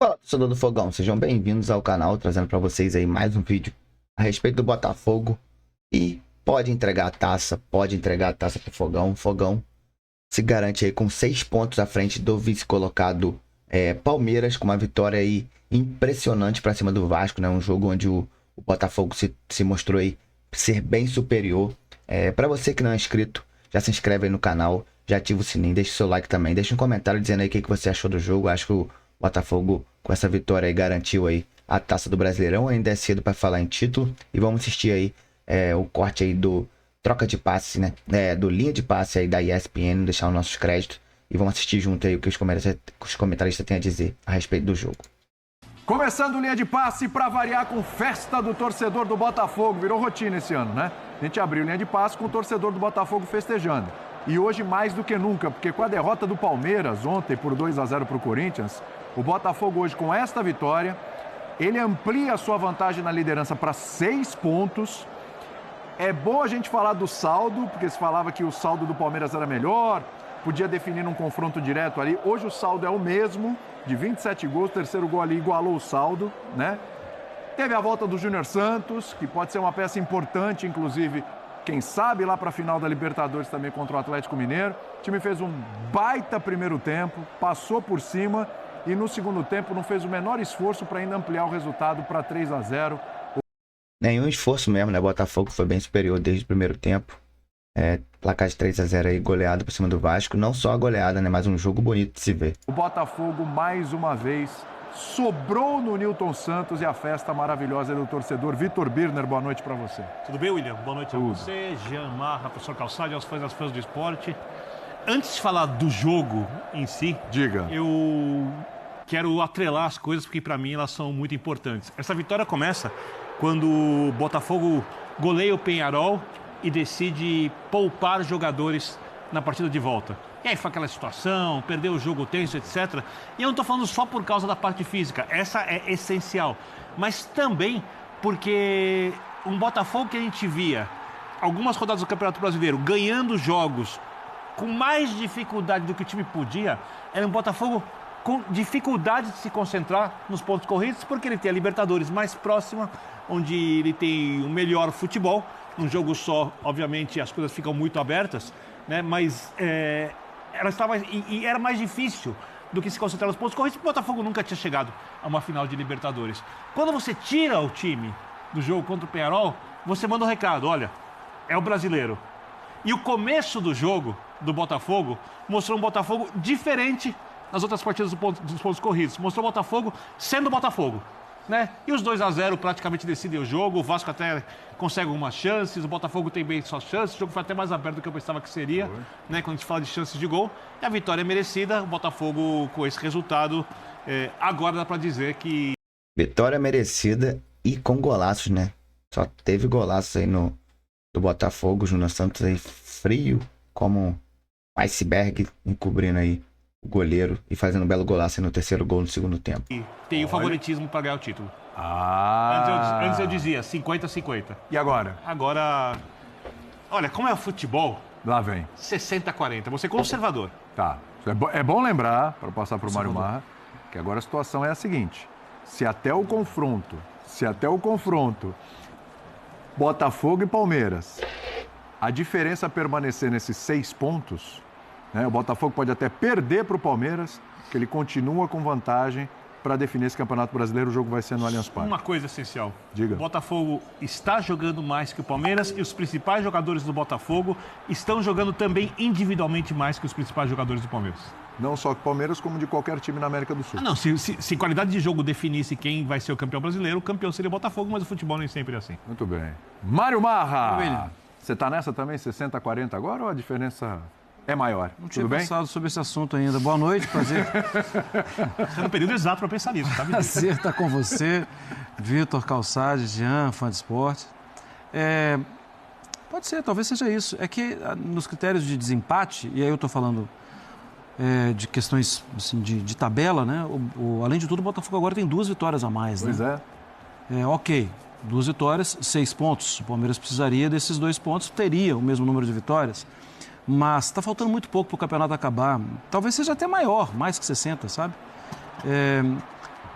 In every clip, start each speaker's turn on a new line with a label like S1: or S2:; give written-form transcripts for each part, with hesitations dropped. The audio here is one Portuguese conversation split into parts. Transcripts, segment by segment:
S1: Fala, torcedor do Fogão, sejam bem-vindos ao canal, trazendo para vocês aí mais um vídeo a respeito do Botafogo. E pode entregar a taça pro Fogão. O Fogão se garante aí com 6 pontos à frente do vice-colocado Palmeiras, com uma vitória aí impressionante para cima do Vasco, né? Um jogo onde o Botafogo se mostrou aí ser bem superior. Para você que não é inscrito, já se inscreve aí no canal, já ativa o sininho, deixa o seu like também, deixa um comentário dizendo aí o que você achou do jogo. Acho que o Botafogo, com essa vitória aí, garantiu aí a taça do Brasileirão. Ainda é cedo para falar em título. E vamos assistir aí o corte aí do troca de passe, né? Do linha de passe aí da ESPN, deixar os nossos créditos. E vamos assistir junto aí o que os comentaristas têm a dizer a respeito do jogo.
S2: Começando linha de passe para variar com festa do torcedor do Botafogo. Virou rotina esse ano, né? A gente abriu linha de passe com o torcedor do Botafogo festejando. E hoje mais do que nunca, porque com a derrota do Palmeiras ontem por 2-0 para o Corinthians, o Botafogo hoje com esta vitória, ele amplia a sua vantagem na liderança para 6 pontos. É bom a gente falar do saldo, porque se falava que o saldo do Palmeiras era melhor, podia definir um confronto direto ali. Hoje o saldo é o mesmo, de 27 gols, o terceiro gol ali igualou o saldo, né? Teve a volta do Júnior Santos, que pode ser uma peça importante, inclusive, quem sabe lá para a final da Libertadores também contra o Atlético Mineiro. O time fez um baita primeiro tempo, passou por cima e no segundo tempo não fez o menor esforço para ainda ampliar o resultado para 3-0.
S1: Nenhum esforço mesmo, né? O Botafogo foi bem superior desde o primeiro tempo. Placar de 3-0 aí, goleado por cima do Vasco. Não só a goleada, né? Mas um jogo bonito de se ver.
S2: O Botafogo, mais uma vez, sobrou no Nilton Santos e a festa maravilhosa do torcedor. Vitor Birner, boa noite para você.
S3: Tudo bem, William? Boa noite a você, Jean Marra, professor Calçade, aos fãs do esporte. Antes de falar do jogo em si,
S2: diga.
S3: Eu quero atrelar as coisas porque para mim elas são muito importantes. Essa vitória começa quando o Botafogo goleia o Peñarol e decide poupar jogadores na partida de volta. E aí foi aquela situação, perdeu o jogo tenso, etc. E eu não estou falando só por causa da parte física, essa é essencial. Mas também porque um Botafogo que a gente via algumas rodadas do Campeonato Brasileiro ganhando jogos com mais dificuldade do que o time podia, era um Botafogo com dificuldade de se concentrar nos pontos corridos, porque ele tem a Libertadores mais próxima, onde ele tem o melhor futebol. Num jogo só, obviamente, as coisas ficam muito abertas, né? Mas era mais difícil do que se concentrar nos pontos corridos, porque o Botafogo nunca tinha chegado a uma final de Libertadores. Quando você tira o time do jogo contra o Peñarol, você manda um recado, olha, é o brasileiro. E o começo do jogo do Botafogo mostrou um Botafogo diferente nas outras partidas dos pontos corridos. Mostrou o Botafogo sendo o Botafogo, né? E os 2-0 praticamente decidem o jogo. O Vasco até consegue algumas chances, o Botafogo tem bem suas chances. O jogo foi até mais aberto do que eu pensava que seria, né? Quando a gente fala de chances de gol. E a vitória é merecida. O Botafogo, com esse resultado, agora dá para dizer que...
S1: Vitória merecida e com golaços, né? Só teve golaços aí do Botafogo. O Júnior Santos aí frio, como um iceberg, encobrindo aí o goleiro e fazendo um belo golaço no terceiro gol no segundo tempo.
S3: Tem o favoritismo para ganhar o título. Antes eu dizia 50-50.
S2: E agora?
S3: Agora, olha, como é o futebol...
S2: Lá vem.
S3: 60-40. Você é conservador.
S2: Tá. É bom lembrar, para passar para o Mário Marra, que agora a situação é a seguinte. Se até o confronto, Botafogo e Palmeiras, a diferença permanecer nesses 6 pontos... O Botafogo pode até perder para o Palmeiras, que ele continua com vantagem para definir esse Campeonato Brasileiro. O jogo vai ser no Allianz Parque.
S3: Uma coisa essencial.
S2: Diga.
S3: O Botafogo está jogando mais que o Palmeiras e os principais jogadores do Botafogo estão jogando também individualmente mais que os principais jogadores do Palmeiras.
S2: Não só que o Palmeiras, como de qualquer time na América do Sul.
S3: Não, se qualidade de jogo definisse quem vai ser o campeão brasileiro, o campeão seria o Botafogo, mas o futebol nem sempre é assim.
S2: Muito bem. Mário Marra! Você está nessa também, 60-40 agora, ou a diferença... é maior?
S4: Não tinha pensado sobre esse assunto ainda. Boa noite, prazer.
S3: Você é no período exato para pensar nisso, tá?
S4: Prazer estar com você, Vitor Calçade, Jean, fã de esporte. Pode ser, talvez seja isso. É que nos critérios de desempate, e aí eu estou falando de questões assim, de tabela, né? Além de tudo, o Botafogo agora tem 2 vitórias a mais,
S2: pois
S4: né? Ok, 2 vitórias, 6 pontos. O Palmeiras precisaria desses 2 pontos, teria o mesmo número de vitórias. Mas está faltando muito pouco para o campeonato acabar. Talvez seja até maior, mais que 60, sabe?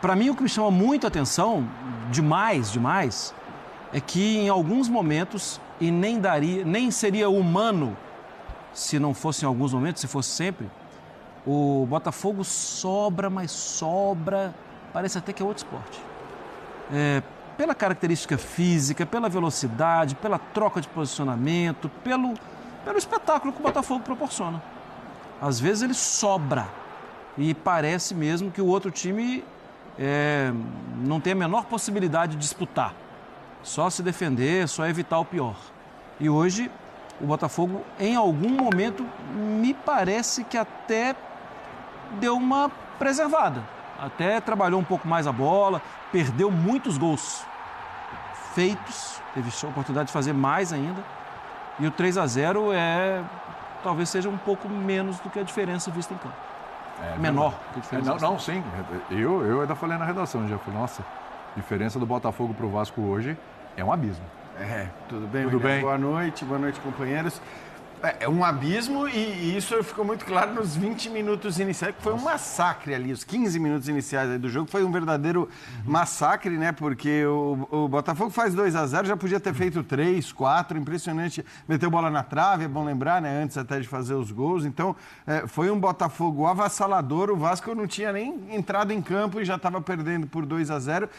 S4: Para mim, o que me chama muito a atenção, demais, é que em alguns momentos, e nem seria humano se não fosse em alguns momentos, se fosse sempre, o Botafogo sobra, mas sobra, parece até que é outro esporte. Pela característica física, pela velocidade, pela troca de posicionamento, pelo espetáculo que o Botafogo proporciona. Às vezes ele sobra e parece mesmo que o outro time não tem a menor possibilidade de disputar. Só se defender, só evitar o pior. E hoje o Botafogo, em algum momento, me parece que até deu uma preservada. Até trabalhou um pouco mais a bola, perdeu muitos gols feitos, teve a oportunidade de fazer mais ainda. E o 3-0 talvez seja um pouco menos do que a diferença vista em campo. Menor que a diferença.
S2: Não, sim. Eu ainda falei na redação, já falei, nossa, a diferença do Botafogo para o Vasco hoje é um abismo.
S5: Tudo bem,
S2: Tudo bem?
S5: Boa noite, companheiros. É um abismo e isso ficou muito claro nos 20 minutos iniciais, que foi um massacre ali. Os 15 minutos iniciais aí do jogo foi um verdadeiro massacre, né? Porque o Botafogo faz 2-0, já podia ter feito 3, 4, impressionante. Meteu bola na trave, é bom lembrar, né? Antes até de fazer os gols. Então, foi um Botafogo avassalador. O Vasco não tinha nem entrado em campo e já estava perdendo por 2-0.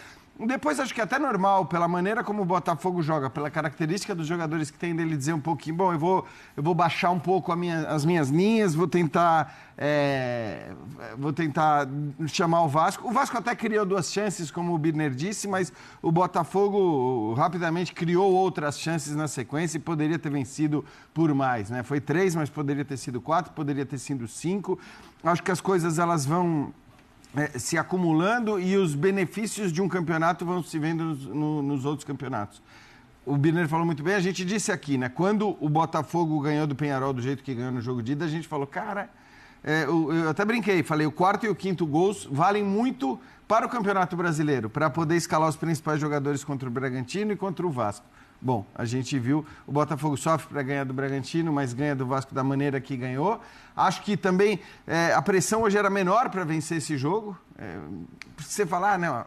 S5: Depois, acho que é até normal, pela maneira como o Botafogo joga, pela característica dos jogadores que tem dele dizer um pouquinho, bom, eu vou baixar um pouco as minhas linhas, vou tentar chamar o Vasco. O Vasco até criou 2 chances, como o Birner disse, mas o Botafogo rapidamente criou outras chances na sequência e poderia ter vencido por mais, né? Foi 3, mas poderia ter sido 4, poderia ter sido 5. Acho que as coisas elas vão se acumulando e os benefícios de um campeonato vão se vendo nos outros campeonatos. O Birner falou muito bem, a gente disse aqui, né? Quando o Botafogo ganhou do Peñarol do jeito que ganhou no jogo de ida, a gente falou, cara, eu até brinquei, falei, o 4º e o 5º gols valem muito para o Campeonato Brasileiro, para poder escalar os principais jogadores contra o Bragantino e contra o Vasco. Bom, a gente viu, o Botafogo sofre para ganhar do Bragantino, mas ganha do Vasco da maneira que ganhou. Acho que também a pressão hoje era menor para vencer esse jogo. Você falar, não,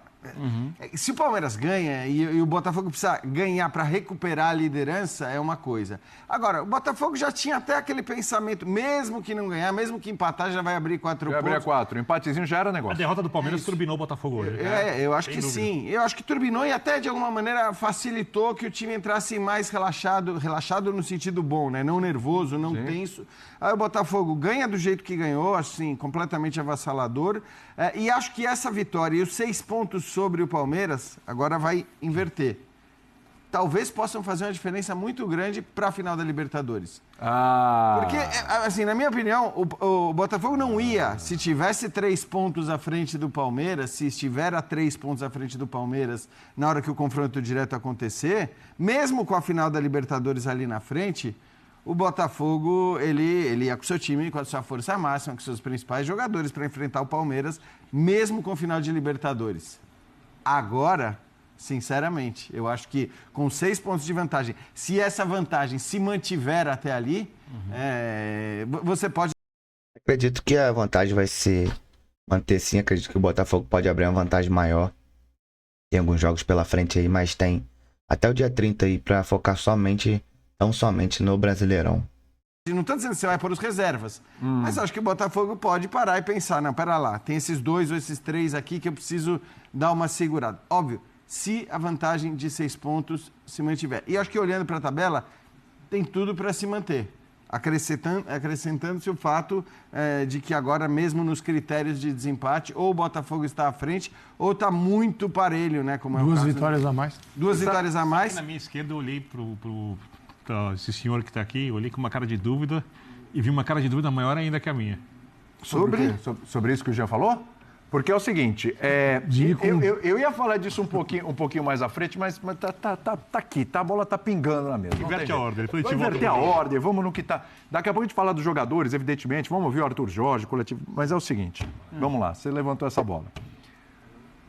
S5: se o Palmeiras ganha e o Botafogo precisa ganhar para recuperar a liderança, é uma coisa. Agora, o Botafogo já tinha até aquele pensamento, mesmo que não ganhar, mesmo que empatar, já vai abrir 4 pontos.
S2: Vai abrir 4, o empatezinho já era negócio.
S3: A derrota do Palmeiras turbinou o Botafogo hoje.
S5: Eu acho que sim. Eu acho que turbinou e até, de alguma maneira, facilitou que o time entrasse mais relaxado no sentido bom, né? Não nervoso, não tenso. Aí o Botafogo ganha do jeito que ganhou, assim, completamente avassalador. E acho que essa vitória e os 6 pontos sobre o Palmeiras agora vai inverter. Talvez possam fazer uma diferença muito grande para a final da Libertadores. Porque, assim, na minha opinião, o Botafogo não ia, se tivesse 3 pontos à frente do Palmeiras, se estiver a 3 pontos à frente do Palmeiras na hora que o confronto direto acontecer, mesmo com a final da Libertadores ali na frente, o Botafogo, ele ia com o seu time, com a sua força máxima, com seus principais jogadores para enfrentar o Palmeiras, mesmo com o final de Libertadores. Agora, sinceramente, eu acho que com 6 pontos de vantagem, se essa vantagem se mantiver até ali, você pode...
S1: Acredito que a vantagem vai se manter sim, acredito que o Botafogo pode abrir uma vantagem maior. Tem alguns jogos pela frente aí, mas tem até o dia 30 aí para focar tão somente no Brasileirão.
S5: Não estou dizendo que você vai pôr os reservas, mas acho que o Botafogo pode parar e pensar, não, pera lá, tem esses 2 ou esses 3 aqui que eu preciso dar uma segurada. Óbvio, se a vantagem de 6 pontos se mantiver. E acho que olhando para a tabela, tem tudo para se manter. Acrescentando-se o fato de que agora, mesmo nos critérios de desempate, ou o Botafogo está à frente, ou está muito parelho, né? Como é
S6: 2 vitórias a mais.
S5: 2 vitórias a mais.
S3: Na minha esquerda, eu olhei para esse senhor que está aqui, eu olhei com uma cara de dúvida e vi uma cara de dúvida maior ainda que a minha.
S2: Sobre isso que o Jean falou? Porque é o seguinte, eu ia falar disso um pouquinho mais à frente, mas tá aqui, a bola tá pingando na mesa.
S3: Inverte a ordem.
S2: Vamos inverter a ordem, vamos no que tá... Daqui a pouco a gente fala dos jogadores, evidentemente, vamos ouvir o Arthur Jorge, coletivo, mas é o seguinte, vamos lá, você levantou essa bola.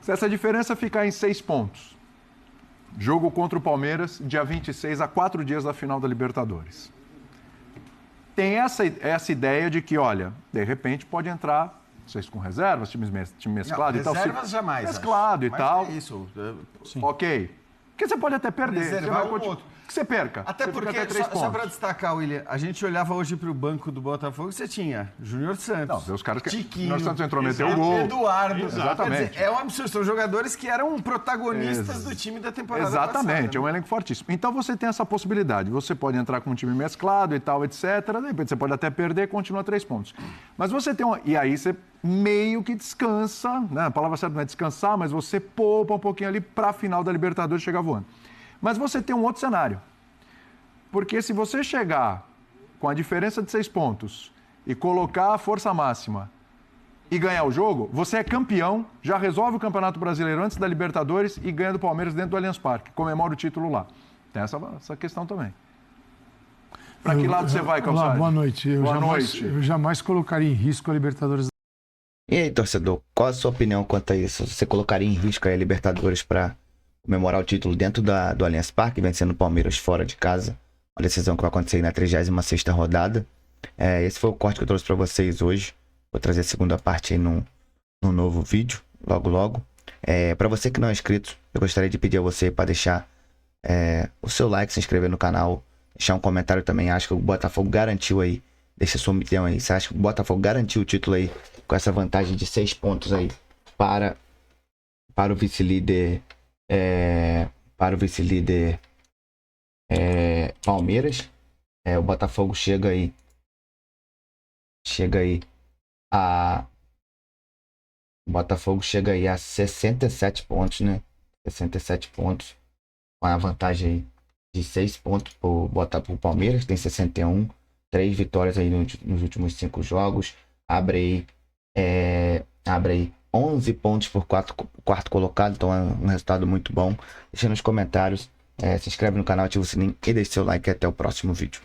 S2: Se essa diferença ficar em 6 pontos, jogo contra o Palmeiras, dia 26, a 4 dias da final da Libertadores. Tem essa ideia de que, olha, de repente pode entrar Vocês com reservas, time mesclado e tal.
S5: Reservas jamais.
S2: Mesclado
S5: acho.
S2: e tal.
S5: É isso.
S2: Ok. Porque você pode até perder. Você
S5: Preservar
S2: vai
S5: um outro.
S2: Que você perca.
S5: Até
S2: você
S5: porque,
S2: fica até 3
S5: só
S2: pontos.
S5: para destacar, William, a gente olhava hoje para o banco do Botafogo e você tinha Júnior Santos,
S2: Não, os caras que...
S5: Tiquinho,
S2: Júnior Santos entrou, meteu o gol.
S5: Eduardo.
S2: Exatamente.
S5: Quer dizer, é um absurdo. São jogadores que eram protagonistas do time da temporada passada.
S2: Exatamente, é um elenco fortíssimo. Então você tem essa possibilidade. Você pode entrar com um time mesclado e tal, etc. De repente você pode até perder e continua 3 pontos. Mas você tem E aí você meio que descansa, né? A palavra certa não é descansar, mas você poupa um pouquinho ali para a final da Libertadores chegar voando. Mas você tem um outro cenário. Porque se você chegar com a diferença de 6 pontos e colocar a força máxima e ganhar o jogo, você é campeão, já resolve o Campeonato Brasileiro antes da Libertadores e ganha do Palmeiras dentro do Allianz Parque. Comemora o título lá. Tem essa questão também. Para que lado você vai, Calçado?
S6: Olá, boa noite. Eu jamais colocaria em risco a Libertadores.
S1: E aí, torcedor, qual a sua opinião quanto a isso? Você colocaria em risco aí a Libertadores para comemorar o título dentro do Allianz Parque, vencendo o Palmeiras fora de casa? Uma decisão que vai acontecer na 36ª rodada. Esse foi o corte que eu trouxe para vocês hoje. Vou trazer a segunda parte aí num novo vídeo, logo. Para você que não é inscrito, eu gostaria de pedir a você para deixar o seu like, se inscrever no canal, deixar um comentário também. Acho que o Botafogo garantiu aí, deixa sua opinião aí. Você acha que o Botafogo garantiu o título aí com essa vantagem de 6 pontos aí para o vice-líder Palmeiras? O Botafogo chega aí a 67 pontos, né? 67 pontos, com a vantagem aí de 6 pontos pro Palmeiras, tem 61, 3 vitórias aí nos últimos 5 jogos, abre aí 11 pontos por quarto colocado, então é um resultado muito bom. Deixa nos comentários, se inscreve no canal, ativa o sininho e deixa seu like. Até o próximo vídeo.